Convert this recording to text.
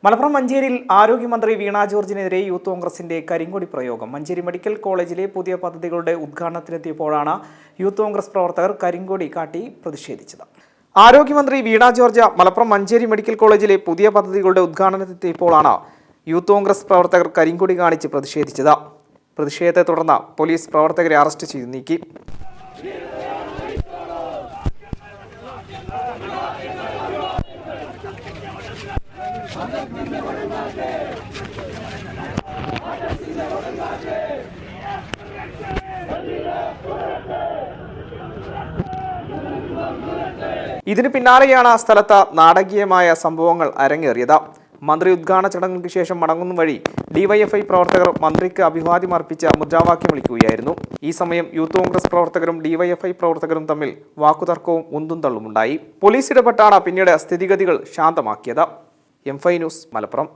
മലപ്പുറം മഞ്ചേരിയിൽ ആരോഗ്യമന്ത്രി വീണ ജോർജിനെതിരെ യൂത്ത് കോൺഗ്രസിന്റെ കരിങ്കൊടി പ്രയോഗം. മഞ്ചേരി മെഡിക്കൽ കോളേജിലെ പുതിയ പദ്ധതികളുടെ ഉദ്ഘാടനത്തിനെത്തിയപ്പോഴാണ് യൂത്ത് കോൺഗ്രസ് പ്രവർത്തകർ കരിങ്കൊടി കാട്ടി പ്രതിഷേധിച്ചത്. ആരോഗ്യമന്ത്രി വീണ ജോർജ് മലപ്പുറം മഞ്ചേരി മെഡിക്കൽ കോളേജിലെ പുതിയ പദ്ധതികളുടെ ഉദ്ഘാടനത്തിനെത്തിയപ്പോഴാണ് യൂത്ത് കോൺഗ്രസ് പ്രവർത്തകർ കരിങ്കൊടി കാണിച്ച് പ്രതിഷേധിച്ചത്. പ്രതിഷേധത്തെ തുടർന്ന് പോലീസ് പ്രവർത്തകരെ അറസ്റ്റ് ചെയ്തു നീക്കി. ഇതിന് പിന്നാലെയാണ് സ്ഥലത്ത് നാടകീയമായ സംഭവങ്ങൾ അരങ്ങേറിയത്. മന്ത്രി ഉദ്ഘാടന ചടങ്ങുകൾക്ക് ശേഷം മടങ്ങുന്ന വഴി ഡിവൈഎഫ്ഐ പ്രവർത്തകർ മന്ത്രിക്ക് അഭിവാദ്യം അർപ്പിച്ച് മുദ്രാവാക്യം വിളിക്കുകയായിരുന്നു. ഈ സമയം യൂത്ത് കോൺഗ്രസ് പ്രവർത്തകരും ഡിവൈഎഫ്ഐ പ്രവർത്തകരും തമ്മിൽ വാക്കുതർക്കവും ഉന്തും തള്ളുമുണ്ടായി. പോലീസ് ഇടപെട്ടാണ് പിന്നീട് സ്ഥിതിഗതികൾ ശാന്തമാക്കിയത്. M5 news, Malappuram.